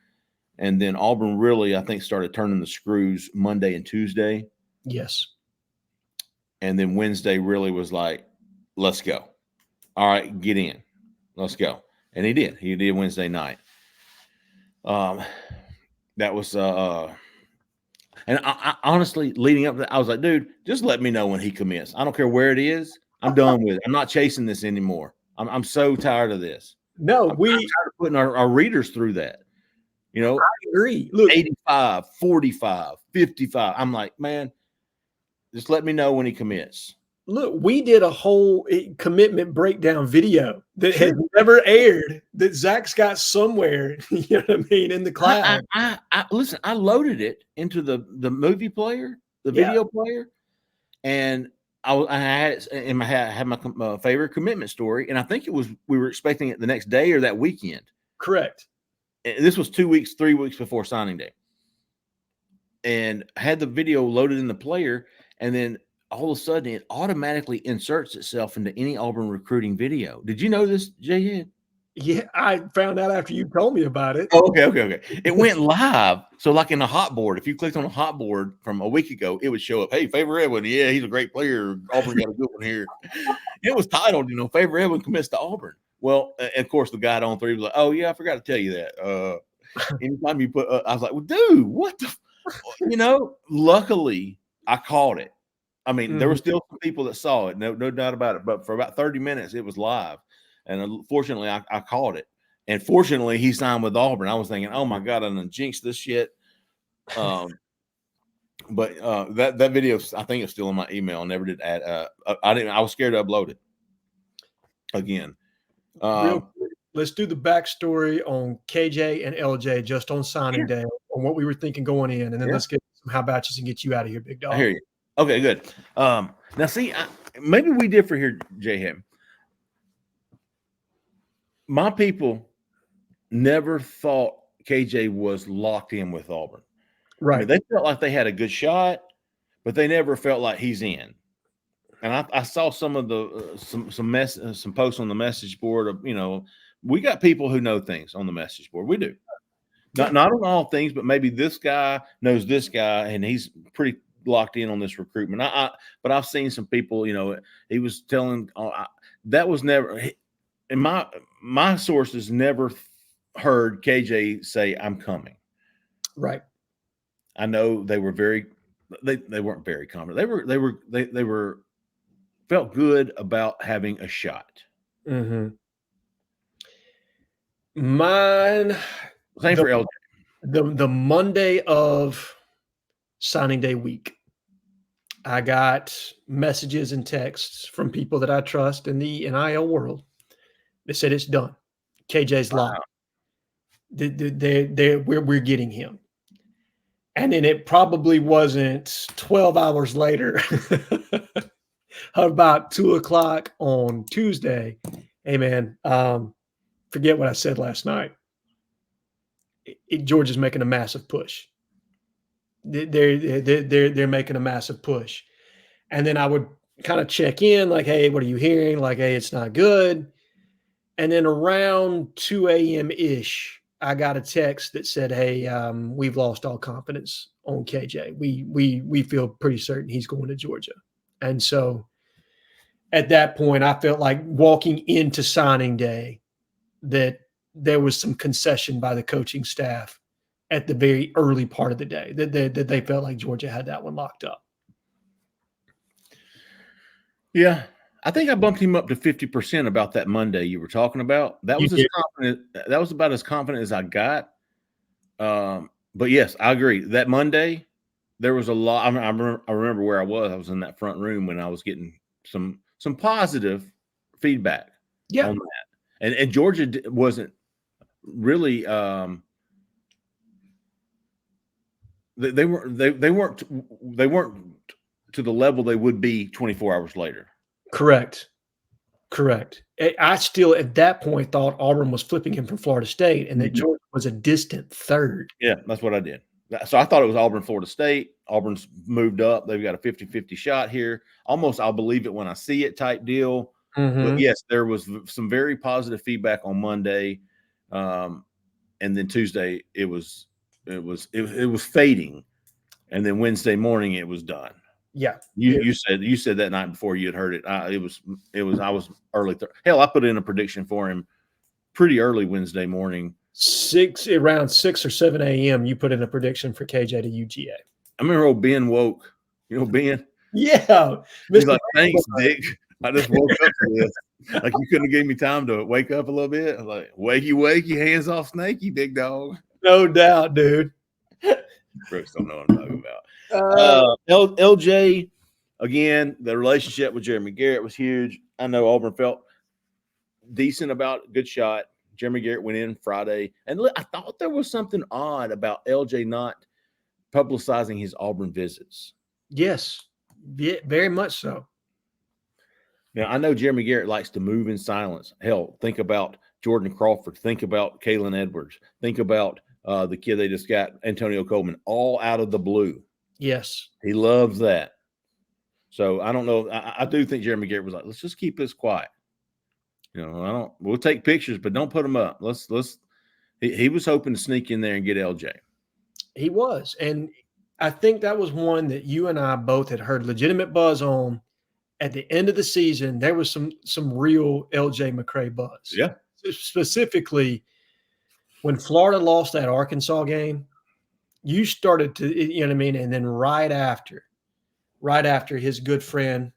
And then Auburn really, I think, started turning the screws Monday and Tuesday. Yes. And then Wednesday really was like, let's go. All right, get in. Let's go. And he did. He did Wednesday night. That was and I honestly, leading up to that, I was like, dude, just let me know when he commits. I don't care where it is. I'm done with it. I'm not chasing this anymore. I'm so tired of this. No, I'm tired of putting our readers through that. I agree. Look, 85, 45, 55. I'm like, man, just let me know when he commits. Look, we did a whole commitment breakdown video that has never aired that Zach's got somewhere, you know what I mean, in the cloud. Listen, I loaded it into the movie player, the video player, and I had it in my head. I had my favorite commitment story, and I think we were expecting it the next day or that weekend. Correct. And this was 3 weeks before signing day, and I had the video loaded in the player, and then all of a sudden it automatically inserts itself into any Auburn recruiting video. Did you know this, Jhead? Yeah, I found out after you told me about it. Oh, okay. It went live. So like in a hot board, if you clicked on a hot board from a week ago, it would show up, hey, Favor Edwin. Yeah, he's a great player. Auburn got a good one here. It was titled, Favor Edwin commits to Auburn. Well, of course, the guy on 3 was like, oh, yeah, I forgot to tell you that. Anytime you put, I was like, well, dude, what the, luckily I caught it. I mean, there were still some people that saw it, no doubt about it. But for about 30 minutes, it was live. And fortunately, I caught it. And fortunately, he signed with Auburn. I was thinking, oh, my God, I'm going to jinx this shit. But that video, I think it's still in my email. I never did add. I was scared to upload it again. Real quick, let's do the backstory on KJ and LJ just on signing day, on what we were thinking going in. And then let's get some how about you and get you out of here, big dog. I hear you. Okay, good. Now, see, maybe we differ here, Jhead. My people never thought KJ was locked in with Auburn. Right. I mean, they felt like they had a good shot, but they never felt like he's in. And I saw some of the some posts on the message board of, we got people who know things on the message board. We do. Not on all things, but maybe this guy knows this guy, and he's pretty locked in on this recruitment. But I've seen some people, he was telling that was never, and my sources never heard KJ say, I'm coming. Right. I know they were they weren't very confident. They were felt good about having a shot. Mm-hmm. Mine. Same for LJ. The Monday of signing day week, I got messages and texts from people that I trust in the NIL world. They said it's done. KJ's locked. We're getting him. And then it probably wasn't 12 hours later, about 2:00 on Tuesday. Hey man, forget what I said last night. Georgia's making a massive push. They're making a massive push. And then I would kind of check in, like, hey, what are you hearing? Like, hey, it's not good. And then around 2 a.m. ish, I got a text that said, hey, we've lost all confidence on KJ. We feel pretty certain he's going to Georgia. And so at that point, I felt like walking into signing day that there was some concession by the coaching staff at the very early part of the day, that they felt like Georgia had that one locked up. Yeah. I think I bumped him up to 50% about that Monday you were talking about. That was confident. That was about as confident as I got. But yes, I agree. That Monday, there was a lot. I remember where I was. I was in that front room when I was getting some positive feedback on that. And Georgia wasn't really they weren't to the level they would be 24 hours later. Correct. I still at that point thought Auburn was flipping him from Florida State and that Georgia was a distant third. Yeah, that's what I did. So I thought it was Auburn, Florida State. Auburn's moved up. They've got a 50-50 shot here. Almost I'll believe it when I see it type deal. But yes, there was some very positive feedback on Monday. And then Tuesday it was fading. And then Wednesday morning it was done. Yeah. You said that night before you had heard it. I was early. Hell, I put in a prediction for him pretty early Wednesday morning. Around 6 or 7 a.m. You put in a prediction for KJ to UGA. I remember old Ben woke. You know Ben? Yeah. He's like, thanks, Dick. I just woke up to this. Like you couldn't have gave me time to wake up a little bit. I was like, wakey, hands off snakey, big dog. No doubt, dude. Brooks don't know what I'm talking about. LJ, again, the relationship with Jeremy Garrett was huge. I know Auburn felt decent about good shot. Jeremy Garrett went in Friday. And I thought there was something odd about LJ not publicizing his Auburn visits. Yes, very much so. Now, I know Jeremy Garrett likes to move in silence. Hell, think about Jordan Crawford. Think about Kalen Edwards. Think about the kid they just got, Antonio Coleman, all out of the blue. Yes. He loves that. So I don't know. I do think Jeremy Garrett was like, let's just keep this quiet. You know, we'll take pictures, but don't put them up. He was hoping to sneak in there and get LJ. He was. And I think that was one that you and I both had heard legitimate buzz on. At the end of the season, there was some real LJ McCray buzz. Yeah. Specifically, when Florida lost that Arkansas game, you started to, you know what I mean? And then right after his good friend,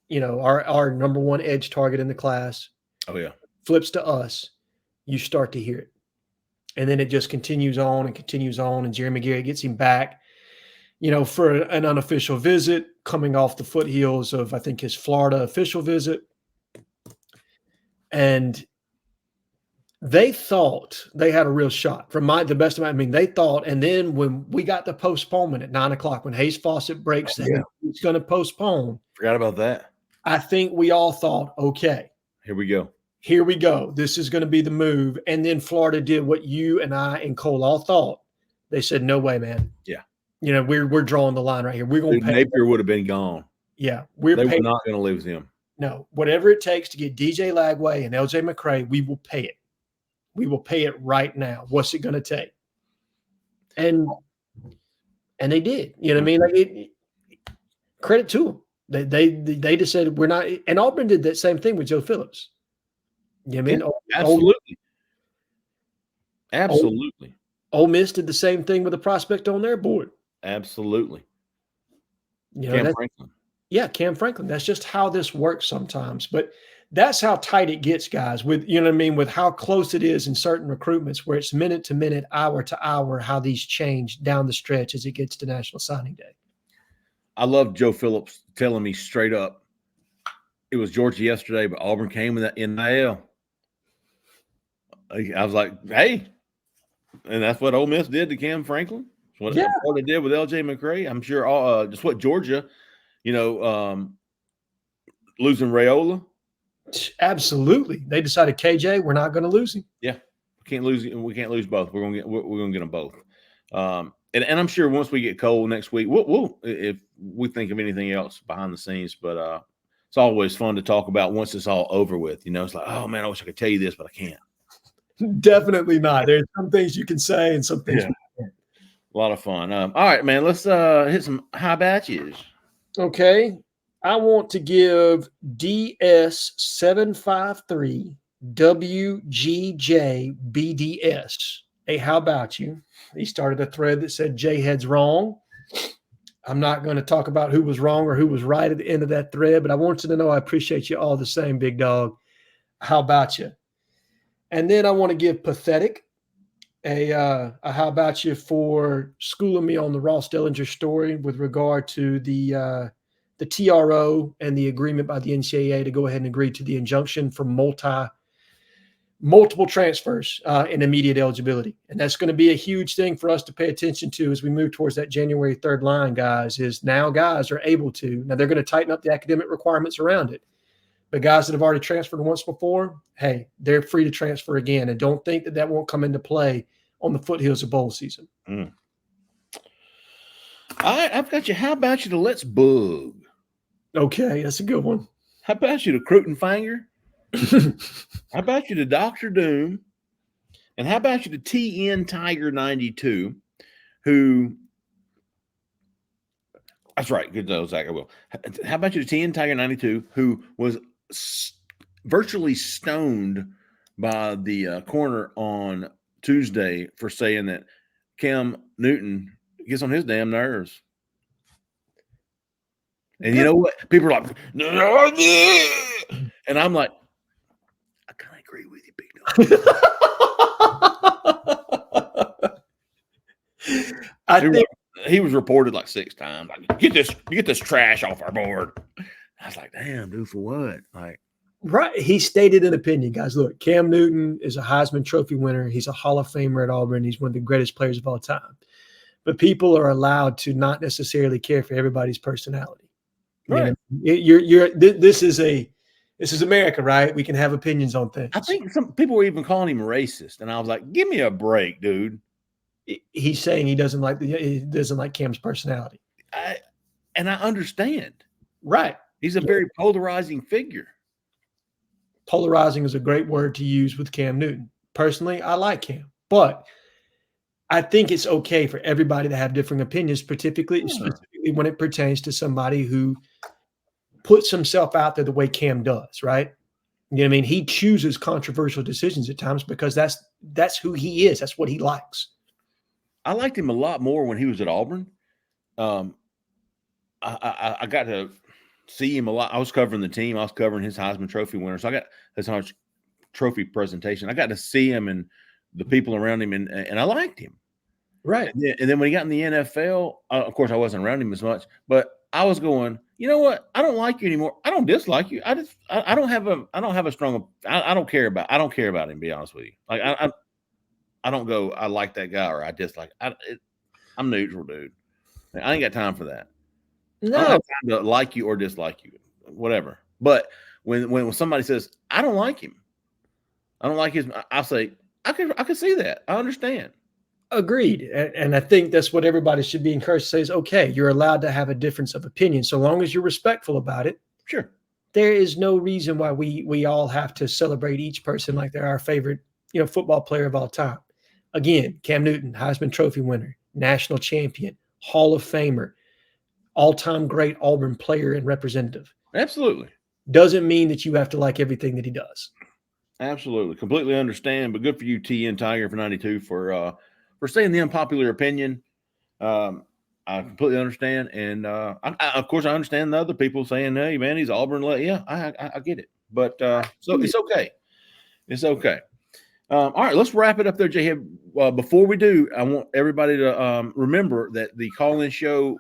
you know, our number one edge target in the class. Oh, yeah. Flips to us, you start to hear it. And then it just continues on. And Jeremy Garrett gets him back, you know, for an unofficial visit coming off the foothills of, I think, his Florida official visit. And they thought they had a real shot the best of my, I mean, they thought, and then when we got the postponement at 9:00, when Hayes Fawcett breaks, he's going to postpone. Forgot about that. I think we all thought, okay, here we go. This is going to be the move. And then Florida did what you and I and Cole all thought. They said, no way, man. Yeah. You know, we're drawing the line right here. We're going to pay. Napier would have been gone. Yeah. They were not going to lose him. No. Whatever it takes to get DJ Lagway and LJ McCray, we will pay it. We will pay it right now. What's it going to take? And they did. You know what I mean? Like credit to them. They just said we're not. And Auburn did that same thing with Joe Phillips. You know what I mean? Absolutely. Absolutely. Ole Miss did the same thing with a prospect on their board. Absolutely. You know, Cam Franklin. Yeah, Cam Franklin. That's just how this works sometimes. But that's how tight it gets, guys, with, you know what I mean, with how close it is in certain recruitments where it's minute to minute, hour to hour, how these change down the stretch as it gets to National Signing Day. I love Joe Phillips telling me straight up, it was Georgia yesterday, but Auburn came with that NIL. I was like, hey, and that's what Ole Miss did to Cam Franklin. What they did with LJ McCray. I'm sure just what Georgia, you know, losing Raiola. Absolutely. They decided KJ, we're not going to lose him. Yeah. We can't lose both. We're going to get them both. And I'm sure once we get Cole next week, we'll if we think of anything else behind the scenes, but it's always fun to talk about once it's all over with. You know, it's like, oh man, I wish I could tell you this, but I can't. Definitely not. There's some things you can say and some things. Yeah. A lot of fun. All right, man, let's hit some high batches. Okay. I want to give DS753 WGJBDS a how about you. He started a thread that said Jhead's wrong. I'm not going to talk about who was wrong or who was right at the end of that thread, but I want you to know I appreciate you all the same, big dog. How about you? And then I want to give Pathetic a how about you for schooling me on the Ross Dellinger story with regard to the TRO and the agreement by the NCAA to go ahead and agree to the injunction for multiple transfers in immediate eligibility. And that's going to be a huge thing for us to pay attention to as we move towards that January 3rd line, guys, is now guys are able to. Now, they're going to tighten up the academic requirements around it. But guys that have already transferred once before, hey, they're free to transfer again. And don't think that that won't come into play on the foothills of bowl season. All right, I've got you. How about you to Let's Bug? Okay, that's a good one. How about you to Krutenfinger? How about you to Dr. Doom? And how about you to TN Tiger 92, who – that's right. Good though, Zach. I will. How about you to TN Tiger 92, who was virtually stoned by the corner on Tuesday for saying that Cam Newton gets on his damn nerves. And you know what? People are like, and I'm like, I kind of agree with you, big dog. I think he was reported like 6 times. Like, get this trash off our board. I was like, damn, dude, for what? Like, right. He stated an opinion, guys. Look, Cam Newton is a Heisman Trophy winner. He's a Hall of Famer at Auburn. He's one of the greatest players of all time. But people are allowed to not necessarily care for everybody's personality. Right. You know, this is America, right? We can have opinions on things. I think some people were even calling him racist, and I was like, give me a break, dude. He's saying he doesn't like Cam's personality. And I understand. Right. He's a very polarizing figure. Polarizing is a great word to use with Cam Newton. Personally, I like Cam, but I think it's okay for everybody to have different opinions, specifically when it pertains to somebody who puts himself out there the way Cam does, right? You know what I mean? He chooses controversial decisions at times because that's who he is. That's what he likes. I liked him a lot more when he was at Auburn. I got to see him a lot. I was covering the team. I was covering his Heisman Trophy winner. So I got his Heisman Trophy presentation. I got to see him and the people around him, and I liked him. Right. And then when he got in the NFL, of course, I wasn't around him as much, but I was going, you know what? I don't like you anymore. I don't dislike you. I don't have a strong. I don't care about him. To be honest with you, like I don't go, I like that guy or I dislike. I'm neutral, dude. I ain't got time for that. No. I don't have time to like you or dislike you, whatever. But when somebody says, I don't like him, I don't like his, I say, I can see that. I understand. Agreed. And I think that's what everybody should be encouraged to say is, okay, you're allowed to have a difference of opinion. So long as you're respectful about it. Sure. There is no reason why we all have to celebrate each person like they're our favorite, football player of all time. Again, Cam Newton, Heisman Trophy winner, national champion, Hall of Famer, all-time great Auburn player and representative. Absolutely. Doesn't mean that you have to like everything that he does. Absolutely. Completely understand, but good for you, TN Tiger for 92 for saying the unpopular opinion. I completely understand. And of course, I understand the other people saying, hey, man, he's Auburn. Yeah, I get it. But so it's okay. It's okay. All right, let's wrap it up there, Jhead. Before we do, I want everybody to remember that the call-in show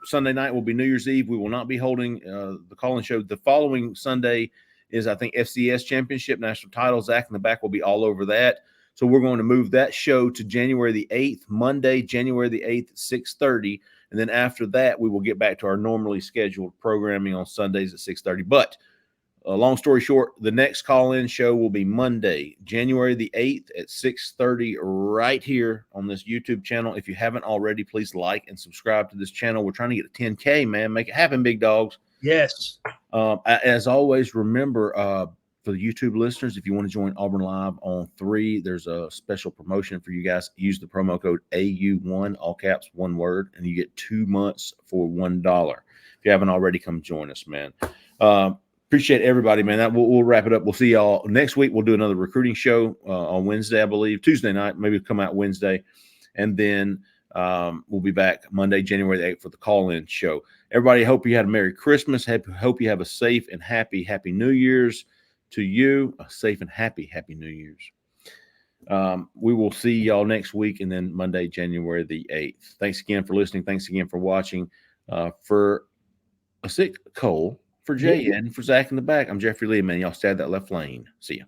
Sunday night will be New Year's Eve. We will not be holding the call-in show. The following Sunday is, I think, FCS Championship National Title. Zach in the back will be all over that. So we're going to move that show to January the 8th, Monday, January the 8th at 6:30. And then after that, we will get back to our normally scheduled programming on Sundays at 6:30. But long story short, the next call-in show will be Monday, January the 8th at 6:30 right here on this YouTube channel. If you haven't already, please like and subscribe to this channel. We're trying to get to 10K, man. Make it happen, big dogs. Yes. As always, remember, for the YouTube listeners, if you want to join Auburn Live on 3, there's a special promotion for you guys. Use the promo code AU1, all caps, one word, and you get 2 months for $1. If you haven't already, come join us, man. Appreciate everybody, man. We'll wrap it up. We'll see y'all next week. We'll do another recruiting show on Wednesday, I believe. Tuesday night, maybe come out Wednesday. And then we'll be back Monday, January the 8th for the call-in show. Everybody, hope you had a Merry Christmas. Hope you have a safe and happy New Year's to you. A safe and happy New Year's. We will see y'all next week and then Monday, January the 8th. Thanks again for listening. Thanks again for watching. For a sick Cole, for Jhead, and for Zach in the back, I'm Jeffrey Lee, man. Y'all stay out that left lane. See ya.